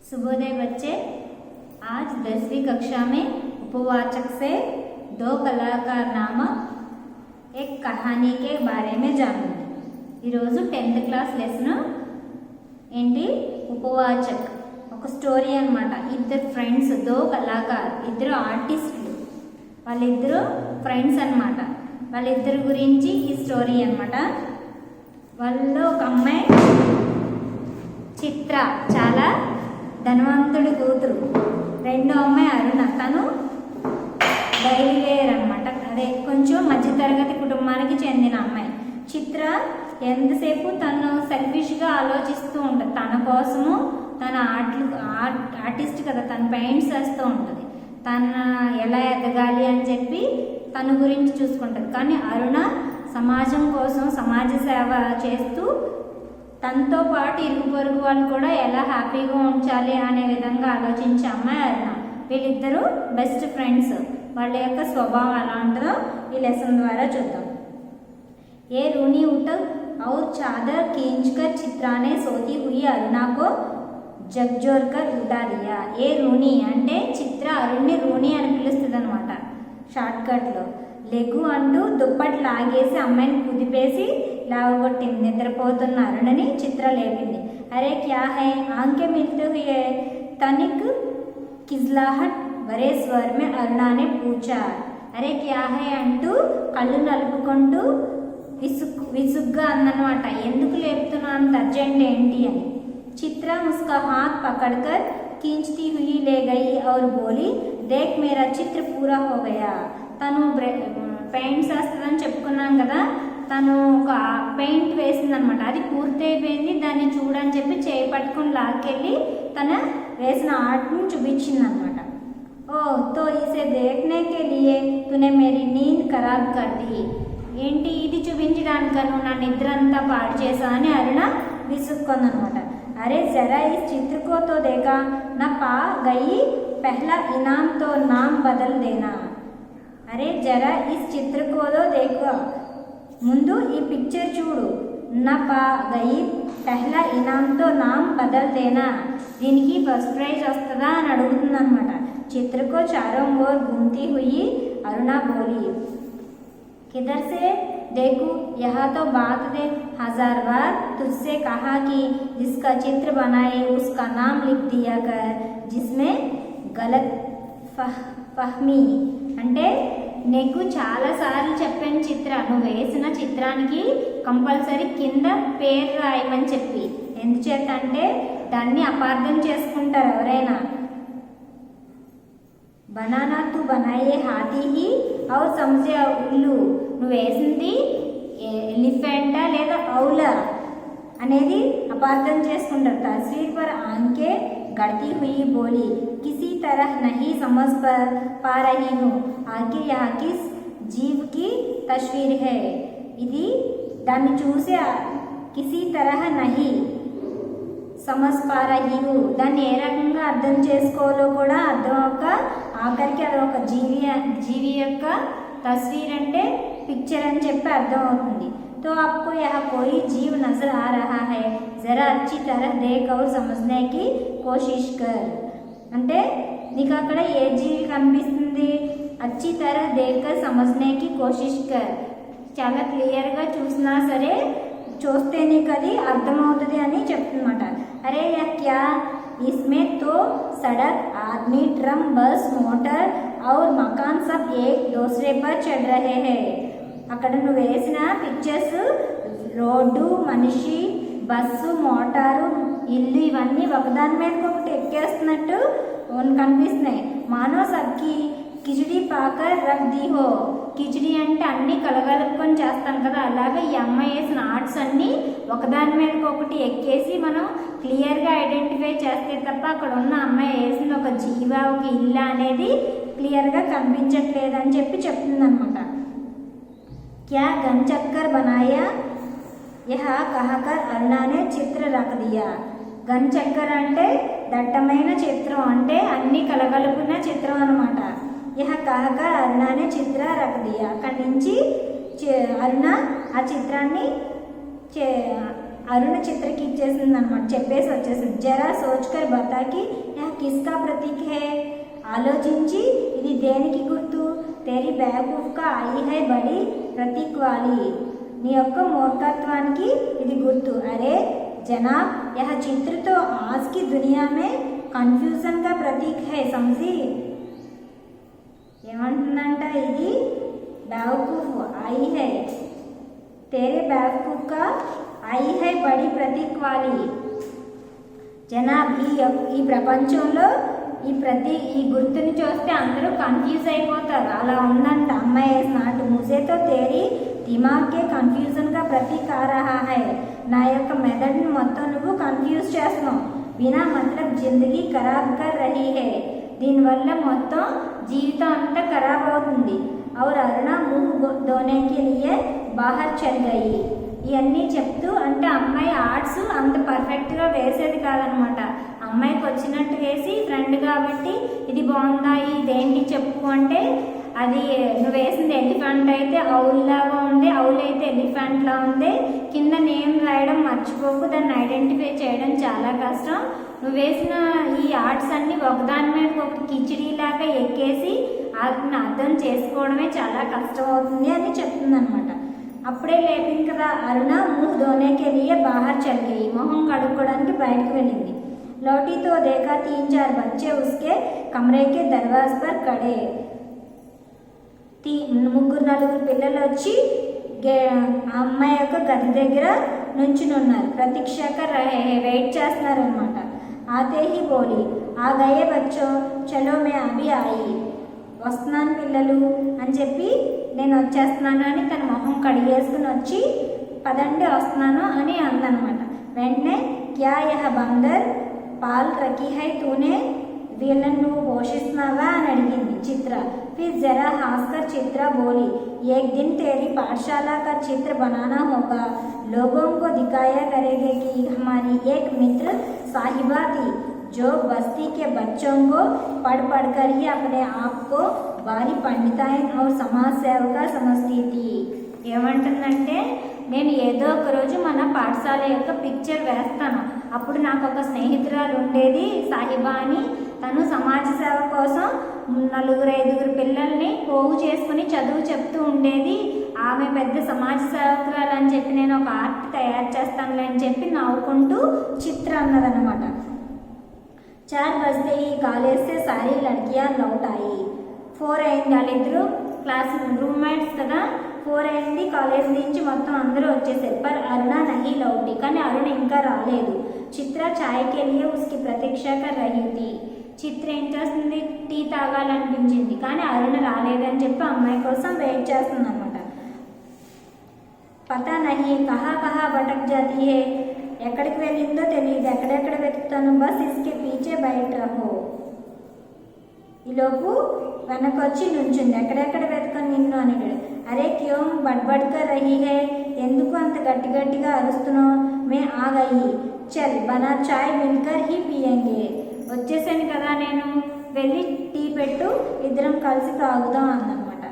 शुभोदय बच्चे। आज 10वीं कक्षा में उपवाचक से दो कलाकार नामक एक कहानी के बारे में जानेंगे। ఈరోజు 10th క్లాస్ లెసన్ ఏంటి ఉపవాచక్ ఒక స్టోరీ అన్నమాట। ఇద్దరు ఫ్రెండ్స్ దో కళాకార్ ఇద్దరు ఆర్టిస్టులు వాళ్ళిద్దరు ఫ్రెండ్స్ అన్నమాట। వాళ్ళిద్దరి గురించి ఈ స్టోరీ అన్నమాట। వాళ్ళలో ఒక అమ్మాయి చిత్ర చాలా ధనవంతుడి కూతురు, రెండో అమ్మాయి అరుణ తను డైలీ వేర్ అనమాట, అదే కొంచెం మధ్యతరగతి కుటుంబానికి చెందిన అమ్మాయి। చిత్ర ఎంతసేపు తను సెల్ఫిష్గా ఆలోచిస్తూ ఉంటుంది, తన కోసము తన ఆర్టిస్ట్ కదా, తను పెయింట్స్ వేస్తూ ఉంటుంది, తను ఎలా ఎదగాలి అని చెప్పి తన గురించి చూసుకుంటుంది। కానీ అరుణ సమాజం కోసం సమాజ సేవ చేస్తూ తనతో పాటు ఇరుగు పొరుగు వాళ్ళు కూడా ఎలా హ్యాపీగా ఉంచాలి అనే విధంగా ఆలోచించే అమ్మాయి అరుణ। వీళ్ళిద్దరూ బెస్ట్ ఫ్రెండ్స్। వాళ్ళ యొక్క స్వభావం ఎలా ఉంటుందో ఈ లెసన్ ద్వారా చూద్దాం। ఏ रूनी उठ और चादर खींचकर चित्रा ने सोती हुई अरुणा को झकझोरकर उठा दिया। ఏ రూనీ అంటే చిత్ర అరుణ్ని రూనీ అని పిలుస్తుంది అనమాట షార్ట్ కట్లో। లెగ్గు అంటూ దుప్పటి లాగేసి అమ్మాయిని కుదిపేసి లావగొట్టింది। నిద్రపోతున్న అరుణని చిత్ర లేపింది। అరే క్యా హై ఆంకే మిల్తే హుయే తనిక్ కిజ్లాహట్ వరే స్వర్ మే అరుణానే పూచా। అరే క్యా హై అంటూ కళ్ళు నలుపుకుంటూ విసుగ్గా అందనమాట। ఎందుకు లేపుతున్నా అంత అర్జెంట్ ఏంటి అని। चित्रा उसका हाथ पकड़कर खींचती हुई ले गई और बोली, देख मेरा चित्र पूरा हो गया। తను పెయింట్స్ వేస్తుందని చెప్పుకున్నాం కదా, తను ఒక పెయింట్ వేసిందనమాట, అది పూర్తి అయిపోయింది, దాన్ని చూడని చెప్పి చేయి పట్టుకుని లాక్కెళ్ళి తన వేసిన ఆర్ట్ని చూపించింది అనమాట। ఓ తో ఇసే దేఖ్నే కే లియే తునే మేరీ నీంద్ ఖరాబ్ కర్ दी। ఏంటి ఇది చూపించడానికి నువ్వు నా నిద్ర అంతా పాడు చేసావు అని అరుణ విసుక్కుందనమాట। अरे जरा इस चित्र को तो देखा, न पा गई पहला इनाम तो नाम बदल देना। अरे जरा इस चित्र को तो देखो, ముందు ఈ పిక్చర్ చూడు, न पा गई पहला इनाम तो नाम बदल देना, దీనికి ఫస్ట్ ప్రైజ్ వస్తుందా అని అడుగుతుందన్నమాట। चित्र को चारों ओर घूमती हुई अरुणा बोली, किधर से देखो यह तो बात ने 1000 बार तुझसे कहा कि जिसका चित्र बनाए उसका नाम लिख दिया कर, जिसमें गलत फहमी। అంటే నీకు చాలాసార్లు చెప్పాను చిత్ర, నువ్వు వేసిన చిత్రానికి కంపల్సరీ కింద పేరు రాయమని చెప్పి। ఎందుచేత అంటే దాన్ని అపార్థం చేసుకుంటారు ఎవరైనా। బనానా తు బనాయే హాతీ హీ ఔర్ సమజే ఉల్లు, నువ్వు వేసింది ఎలిఫెంటా లేదా ఔలా అనేది అపార్థం చేసుకుంటారు। తస్వీర్ పర్ ఆంకే గడ్ती हुई बोली, किसी तरह नहीं समझ पा रही हूँ, आखिर यह किस जीव की तस्वीर है। ఇది దాన్ని చూసి కిసీ తరహ నహి సమజ్ పా రహీ హూ, దాన్ని ఏ రకంగా అర్థం చేసుకోవాలో కూడా అర్థం ఒక ఆఖరికి అది ఒక జీవి యొక్క తస్వీర్ అంటే పిక్చర్ అని చెప్పి అర్థం అవుతుంది। तो आपको यहाँ कोई जीव नजर आ रहा है, जरा अच्छी तरह देख और समझने की कोशिश कर। అంటే నీకు అక్కడ ఏ జీవి కనిపిస్తుంది, అచ్చి తరహ దేఖర్ సమజ్నే కి కోషిష్ కర్, చాలా క్లియర్గా చూసినా సరే చూస్తే నీకు అది అర్థమవుతుంది అని చెప్తున్నమాట। అరే యా క్యా इसमें तो सड़क आदमी ट्रम बस मोटर और मकान सब एक दूसरे पर चढ़ रहे हैं। అక్కడ నువ్వు వేసిన పిక్చర్స్ రోడ్డు, మనిషి, బస్సు, మోటారు, ఇల్లు ఇవన్నీ ఒకదాని మీదకి ఒకటి ఎక్కేస్తున్నట్టు కనిపిస్తున్నాయి। మానో సబ్కి కిచిడి పాకర్ రక్ दी हो, కిచిడి అంటే అన్నీ కలగలుపుకొని చేస్తాం కదా, అలాగే ఈ అమ్మాయి వేసిన ఆర్ట్స్ అన్నీ ఒకదాని మీదకి ఒకటి ఎక్కేసి మనం క్లియర్గా ఐడెంటిఫై చేస్తే తప్ప అక్కడ ఉన్న అమ్మాయి వేసిన ఒక జీవ ఒక ఇల్లు అనేది క్లియర్గా కనిపించట్లేదని చెప్పి చెప్తుందనమాట। क्या गन चक्कर बनाया यह कहकर अरुणा ने चित्र रख दिया। గన్ చక్కర్ అంటే దట్టమైన చిత్రం, అంటే అన్ని కలగలుపున చిత్రం అనమాట। యహ कहकर अरुणा ने चित्र रख दिया, అక్కడి నుంచి అరుణ ఆ చిత్రాన్ని అరుణ చిత్రకి ఇచ్చేసింది అనమాట, చెప్పేసి వచ్చేసింది. జరా సోచ్కర్ బతాకి యహ కిస్కా ప్రతీక్ హై, ఆలోచించి ఇది దేనికి గుర్తు? తేరీ బేవకూఫ్ కా ఆయి హై బడి ప్రతీక్ వాలి, నీ యొక్క మూర్ఖత్వానికి ఇది గుర్తు. అరే జనాబ్ యహ చిత్ర తో ఆజ్ కి దునియా మే కన్ఫ్యూజన్ కా ప్రతీక్ హై సమజీ. ఏమంటుందంట, ఇది బేవకూఫ్ ఆయి హై, तेरे बेवकूफ का आई है बड़ी प्रतीक वाली. జనాబ్ ఈ ప్రపంచంలో ఈ గుర్తుని చూస్తే అందరూ కన్ఫ్యూజ్ అయిపోతారు. అలా ఉందంట అమ్మాయి వేసిన ఆట. ముజేతో తేరీ దిమాగ్కే కన్ఫ్యూజన్గా ప్రతీక్ ఆ రహా హై, నా యొక్క మెదడుని మొత్తం నువ్వు కన్ఫ్యూజ్ చేస్తున్నావు. బినా మతలబ్ జిందగీ ఖరాబ్ కర్ రహీ హై, దీనివల్ల మొత్తం జీవితం అంతా ఖరాబ్ అవుతుంది. और अरुणा मुंह धोने के लिए बाहर चल गई. ఇవన్నీ చెప్తూ అంటే అమ్మాయి ఆర్ట్స్ అంత పర్ఫెక్ట్గా వేసేది కాదనమాట. అమ్మాయికి వచ్చినట్టు వేసి ఫ్రెండ్ కాబట్టి ఇది బాగుందా, ఇదేంటి చెప్పు అంటే అది నువ్వు వేసింది ఎలిఫెంట్ అయితే అవుల్లాగా ఉంది, అవుల్ అయితే ఎలిఫెంట్లా ఉంది, కింద నేమ్ రాయడం మర్చిపోకు, దాన్ని ఐడెంటిఫై చేయడం చాలా కష్టం, నువ్వు వేసిన ఈ ఆర్ట్స్ అన్నీ ఒకదాని మీద ఒకటి కిచిడీలాగా ఎక్కేసి వాటిని అర్థం చేసుకోవడమే చాలా కష్టం అవుతుంది అని చెప్తుంది అనమాట. అప్పుడే లేపింది కదా అరుణ ముహ్ ధోనేకే లియే బాహర్ చల్ గయి, మొహం కడుక్కోవడానికి బయటకు వెళ్ళింది. లౌటీతో దేఖా 3-4 బచ్చే ఉస్కే కమరేకే దర్వాజ్ పర్ కడే. 3-4 పిల్లలు వచ్చి అమ్మాయి యొక్క గది దగ్గర నుంచుని ఉన్నారు. ప్రతీక్షకర్ రహే వెయిట్ చేస్తున్నారు అనమాట. ఆతే హీ బోలి ఆ గయే బచ్చో చలో మే అభి ఆయి, వస్తున్నాను పిల్లలు అని చెప్పి నేను వచ్చేస్తున్నాను అని తన మొహం కడిగేసుకుని వచ్చి పదండి వస్తున్నాను అని అందనమాట. వెంటనే క్యా యహ బందర్ పాల్ రఖీ హై తూనే, వీళ్ళని నువ్వు పోషిస్తున్నావా అని అడిగింది చిత్ర. फिर जरा हंसकर चित्रा बोली, एक दिन तेरी पाठशाला का चित्र बनाना होगा, लोगों को दिखाया करेंगे कि हमारी एक मित्र साहिबा थी जो बस्ती के बच्चों को पढ़ कर ही अपने आप को भारी पंडिताइन और समाज सेवका समझती थी. ఏమంటుందంటే నేను ఏదో ఒక రోజు మన పాఠశాల యొక్క పిక్చర్ వేస్తాను, అప్పుడు నాకు ఒక స్నేహితురాలు ఉండేది సాహిబా అని, తను సమాజ సేవ కోసం 4-5 పిల్లల్ని పోగు చేసుకుని చదువు చెప్తూ ఉండేది, ఆమె పెద్ద సమాజ సేవకురాలు అని చెప్పి నేను ఒక ఆర్ట్ తయారు చేస్తానులే అని చెప్పి నవ్వుకుంటూ చిత్ర అన్నదన్నమాట. 4 బజే ఈ కాలేజ్ సే సారీ లడ్కియా లౌట్ ఆయి. 4 అయింది, వాళ్ళిద్దరూ క్లాస్ రూమ్మేట్స్ కదా, 4 అయింది, కాలేజ్ నుంచి మొత్తం అందరూ వచ్చేసారు. పర్ అరుణ నహీ లౌటి, కానీ అరుణ ఇంకా రాలేదు. చిత్ర ఛాయ్కే లియే ఉస్కి ప్రతీక్ష కర్ రహీ థీ. చిత్ర ఏం చేస్తుంది, టీ తాగాలనిపించింది, కానీ అరుణ రాలేదని చెప్పి అమ్మాయి కోసం వెయిట్ చేస్తుంది అనమాట. పతా నహీ కహా కహా భటక్ జాతీ హే, ఎక్కడికి వెళ్ళిందో తెలియదు, ఎక్కడెక్కడ వెతుకుతాను, బస్ ఇస్కే పీచే బయట రహో. ఈలోపు వెనకొచ్చి నుంచుంది, ఎక్కడెక్కడ వెతుకొని నిన్ను అని. అరే క్యోం బడ్బడ్కర్ రహీ హే, ఎందుకు అంత గట్టి గట్టిగా అరుస్తున్నావు, మే ఆ గయి, చల్ బనా చాయ్ మిల్కర్ హీ పియంగే. వచ్చేసాను కదా నేను, వెళ్ళి టీ పెట్టు, ఇద్దరం కలిసి తాగుదాం అందనమాట.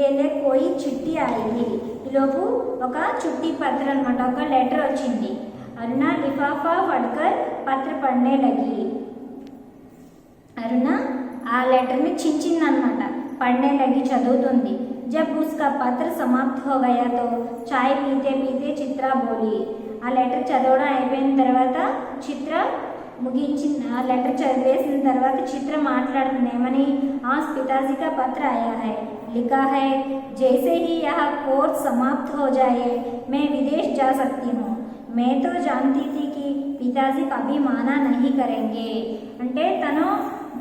ఏలే కోయి చిట్టి ఆయి, ఈలోపు ఒక చుట్టి పత్ర అనమాట, ఒక లెటర్ వచ్చింది. అరుణ లిఫాఫా పడ్కర్ పత్ర పడనే లగి. అరుణ ఆ లెటర్ని చించిందనమాట, పడనే లగి చదువుతుంది. జబ్ ఉస్కా పత్ర సమాప్త హో గయా తో చాయ్ పీతే పీతే చిత్ర బోలి. ఆ లెటర్ చదవడం అయిపోయిన తర్వాత చిత్ర ముగించిన, ఆ లెటర్ చదివేసిన తర్వాత చిత్ర మాట్లాడుతుంది. ఏమని, ఆజ్ పితాజీ కా పత్ర ఆయా హై, लिखा है जैसे ही यह कोर्स समाप्त हो जाए मैं विदेश जा सकती हूँ, मैं तो जानती थी कि पिताजी कभी माना नहीं करेंगे. అంటే తను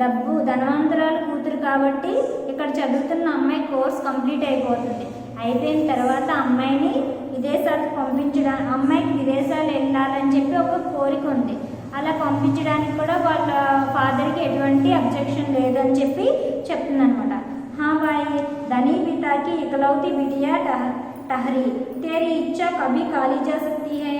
డబ్బు ధనవంతురాలు కూతురు కాబట్టి ఇక్కడ చదువుతున్న అమ్మాయి కోర్స్ కంప్లీట్ అయిపోతుంది. అయిపోయిన తర్వాత అమ్మాయిని విదేశాలకు పంపించడానికి, అమ్మాయికి విదేశాలు వెళ్ళాలని చెప్పి ఒక కోరిక ఉంది, అలా పంపించడానికి కూడా వాళ్ళ ఫాదర్కి ఎటువంటి అబ్జెక్షన్ లేదని చెప్పి చెప్తుంది అనమాట. हाँ भाई, धनी पिता की इकलौती बिटिया टहरी, तेरी इच्छा कभी काली जा सकती है.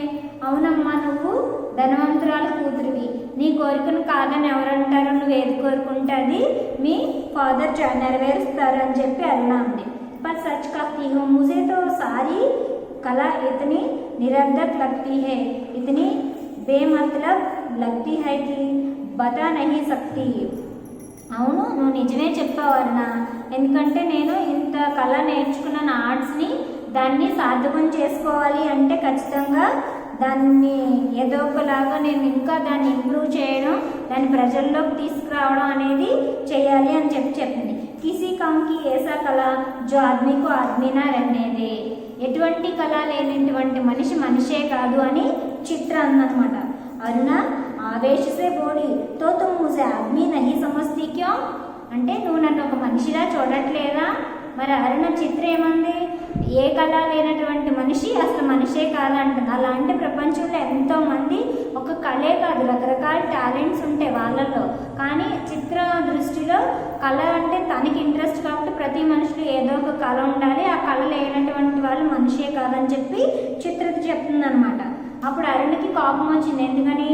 అవునమ్మా, నువ్వు ధనవంతురాలు కూతురివి, నీ కోరికను కాదని ఎవరంటారు, నువ్వు ఏది కోరుకుంటే అది మీ ఫాదర్ నెరవేరుస్తారు అని చెప్పి అరుణ ఉంది. पर सच कहती हूँ मुझे तो सारी कला इतनी निरर्धक लगती है, इतनी बेमतलब लगती है कि बता नहीं सकती। అవును, నువ్వు నిజమే చెప్పావు అరుణ. ఎందుకంటే నేను ఇంత కళ నేర్చుకున్న ఆర్ట్స్ని దాన్ని సార్థకం చేసుకోవాలి అంటే ఖచ్చితంగా దాన్ని ఏదో ఒకలాగా నేను ఇంకా దాన్ని ఇంప్రూవ్ చేయడం, దాన్ని ప్రజల్లోకి తీసుకురావడం అనేది చేయాలి అని చెప్పింది. కిసీ కామ్కి ఏసా కళ జో ఆద్మీకు ఆద్మీనా రహనేదే, ఎటువంటి కళ లేనటువంటి మనిషి మనిషే కాదు అని చిత్ర అన్నమాట. అరుణ ఆవేశసే బోలి తో తుమ్ ముझे ఆద్మీ నహీ సమజ్తీ క్యో, అంటే నువ్వు నన్ను ఒక మనిషిలా చూడట్లేదా? మరి అరుణ చిత్ర ఏమంది, ఏ కళ లేనటువంటి మనిషి అసలు మనిషే కాదంటుంది. అలాంటి ప్రపంచంలో ఎంతోమంది ఒక కళే కాదు రకరకాల టాలెంట్స్ ఉంటాయి వాళ్ళల్లో, కానీ చిత్ర దృష్టిలో కళ అంటే తనకి ఇంట్రెస్ట్ కాబట్టి ప్రతి మనిషిలో ఏదో ఒక కళ ఉండాలి, ఆ కళ లేనటువంటి వాళ్ళు మనిషే కాదని చెప్పి చిత్రకి చెప్తుందనమాట. అప్పుడు అరుణకి కోపం వచ్చింది. ఎందుకని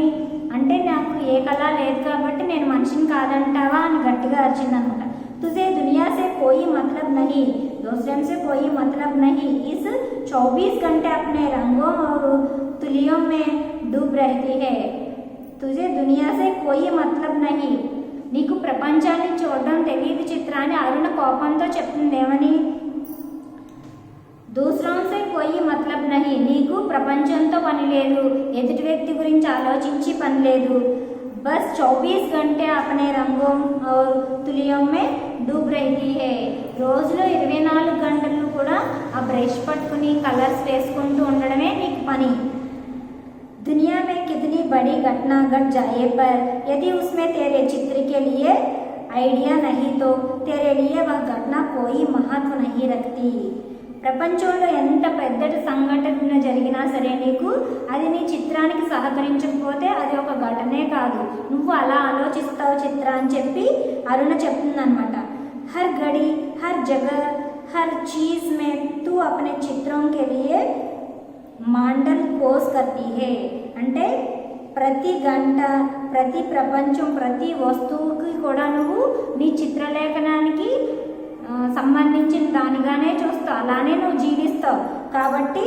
అంటే నాకు ఏ కళ లేదు కాబట్టి నేను మనిషిని కాదంటావా అని గట్టిగా అరిచిందనమాట. तुझे दुनिया से कोई मतलब नहीं, दूसरों से कोई मतलब नहीं, इस 24 घंटे अपने रंगों और तुलियों में डूब रहती है. तुझे दुनिया से कोई मतलब नहीं, నీకు ప్రపంచాన్ని చూడడం తెలియదు చిత్ర అని అరుణ కోపంతో చెప్తుంది. ఏమని, దూసరోంసే కోయి మతలబ్ నహీ, నీకు ప్రపంచంతో పని లేదు, ఎదుటి వ్యక్తి గురించి ఆలోచించి పని లేదు. बस 24 घंटे अपने रंगों और तुलियों में डूब रहती है. రోజులో 24 గంటలు కూడా ఆ బ్రష్ పట్టుకుని కలర్స్ వేసుకుంటూ ఉండడమే నీకు పని. दुनिया में कितनी बड़ी घटना घट जाए पर यदि उसमें तेरे चित्र के लिए आइडिया नहीं तो तेरे लिए वह घटना कोई महत्व नहीं रखती. ప్రపంచంలో ఎంత పెద్దటి సంఘటన జరిగినా సరే నీకు అది నీ చిత్రానికి సహకరించకపోతే అది ఒక ఘటనే కాదు, నువ్వు అలా ఆలోచిస్తావు చిత్ర అని చెప్పి అరుణ చెప్తుందనమాట. హర్ గడి హర్ జగహ్ హర్ చీజ్ మే తూ అప్నే చిత్రం కే లియే మాండల్ పోస్ కర్తీ హే, అంటే ప్రతి గంట, ప్రతి ప్రపంచం, ప్రతి వస్తువుకి కూడా నువ్వు నీ చిత్రలేఖనానికి సంబంధించిన దానిగానే చూస్తావు, అలానే నువ్వు జీవిస్తావు. కాబట్టి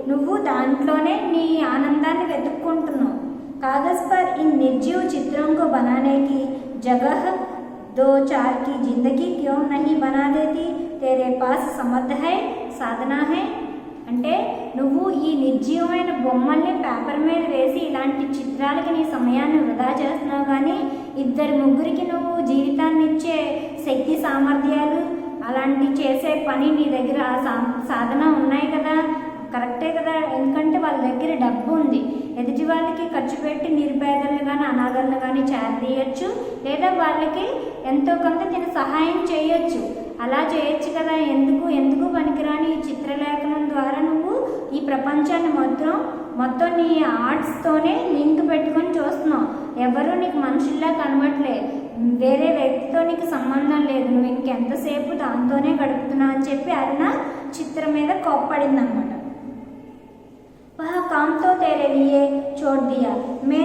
నువ్వు దాంట్లోనే నీ ఆనందాన్ని వెతుక్కుంటున్నావు. कागज पर इन निर्जीव चित्रों को बनाने की जगह 2-4 की जिंदगी क्यों नहीं बना देती? तेरे पास समर्थ है, సాధన है. అంటే నువ్వు ఈ నిర్జీవమైన బొమ్మల్ని పేపర్ మీద వేసి ఇలాంటి చిత్రాలకి నీ సమయాన్ని వృధా చేస్తున్నావు, కానీ 2-3కి నువ్వు జీవితాన్ని ఇచ్చే శక్తి సామర్థ్యాలు అలాంటి చేసే పని నీ దగ్గర సాధన ఉన్నాయి కదా, కరెక్టే కదా. ఎందుకంటే వాళ్ళ దగ్గర డబ్బు ఉంది, ఎదుటి వాళ్ళకి ఖర్చు పెట్టి నిరుపేదలను కానీ అనాథలను కానీ చేరదీయచ్చు, లేదా వాళ్ళకి ఎంతో కొంత నేను సహాయం చేయొచ్చు, అలా చేయొచ్చు కదా. ఎందుకు పనికిరాని ఈ చిత్రలేఖనం ద్వారా నువ్వు ఈ ప్రపంచాన్ని మొత్తం నీ ఆర్ట్స్తోనే లింక్ పెట్టుకొని చూస్తున్నావు. ఎవరు నీకు మనుషుల్లా కనబడలేదు, వేరే వ్యక్తితో నీకు సంబంధం లేదు, నువ్వు ఇంకెంతసేపు దాంతోనే గడుపుతున్నావు అని చెప్పి అరుణ చిత్రం మీద కోప్పడింది అనమాట. वह काम तो तेरे लिए छोड़ दिया, मैं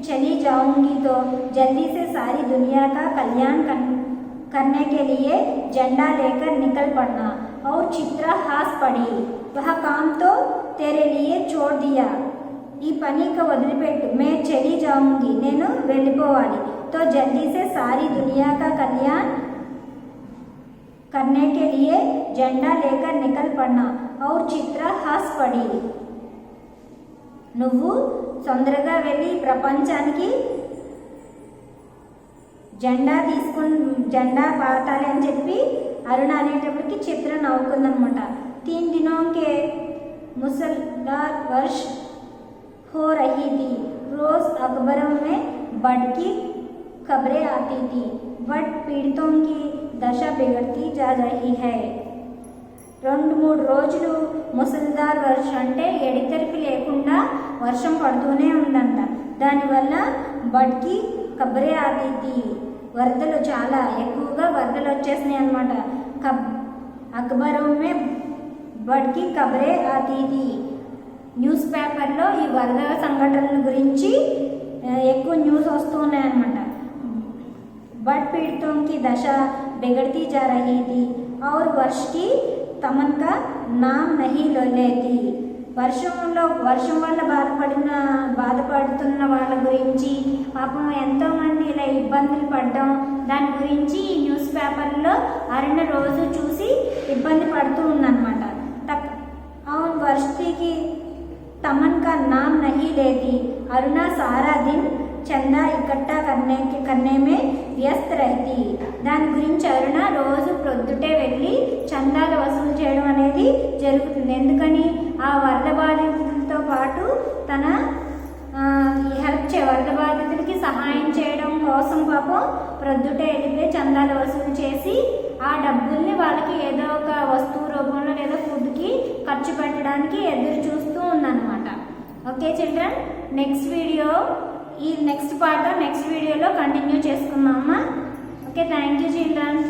चली जाऊंगी तो जल्दी से सारी दुनिया का कल्याण करने के लिए झंडा लेकर निकल पड़ना. और चित्रा हंस पड़ी. वह काम तो तेरे लिए छोड़ दिया, ఈ పనికి వదిలిపెట్టు, మే చలి జాऊंगी, నేను వెళ్ళిపోవాలి, तो जल्दी से सारी दुनिया का कल्याण करने के लिए झंडा लेकर निकल पड़ना. और चित्रा हंस पड़ी. నువ్వు తొందరగా వెళ్ళి ప్రపంచానికి జెండా పాతాలి అని చెప్పి అరుణ అనేటప్పటికి చిత్ర నవ్వుకుందనమాట. 3 दिनों के मुसलधार वर्ष हो रही थी. रोज अखबारों में बाढ़ की खबरें आती थी. बाढ़ पीड़ितों की दशा बिगड़ती जा रही है. 2-3 రోజులు ముసల్దార్ వర్షం అంటే ఎడితెరిపి లేకుండా వర్షం పడుతూనే ఉందంట. దానివల్ల బడ్కి కబ్రే ఆతీతి, వరదలు చాలా ఎక్కువగా వరదలు వచ్చేసినాయి అనమాట. అక్బరోమే బడ్కి కబ్రే ఆతీతి, న్యూస్ పేపర్లో ఈ వరద సంఘటనల గురించి ఎక్కువ న్యూస్ వస్తూ ఉన్నాయన్నమాట. బడ్ పీడితోంకి దశ బిగड़ती जा रही थी और वर्ष की तमन का नाम नहीं लेती. వర్షం వల్ల బాధపడుతున్న వాళ్ళ గురించి, పాపం ఎంతోమంది ఇలా ఇబ్బందులు పడ్డం దాని గురించి ఈ న్యూస్ పేపర్లో అరుణ రోజు చూసి ఇబ్బంది పడుతూ ఉందన్నమాట. అవును, వర్షికి तमन का नाम नहीं लेती, अरुणा सारा दिन చందా ఇకట్టా కన్నే మే వ్యస్త रहती. దాని గురించి అరుణ రోజు ప్రొద్దుటే వెళ్ళి చందాలు వసూలు చేయడం అనేది జరుగుతుంది. ఎందుకని ఆ వరద బాధితులతో పాటు తన వరద బాధితులకి సహాయం చేయడం కోసం పాపం ప్రొద్దుటే వెళ్ళిపోయి చందాలు వసూలు చేసి ఆ డబ్బుల్ని వాళ్ళకి ఏదో ఒక వస్తువు రూపంలో లేదా ఫుడ్కి ఖర్చు పెట్టడానికి ఎదురు చూస్తూ ఉందన్నమాట. ఓకే చిల్డ్రన్, నెక్స్ట్ వీడియోలో కంటిన్యూ చేసుకుందామా. Okay, thank you children.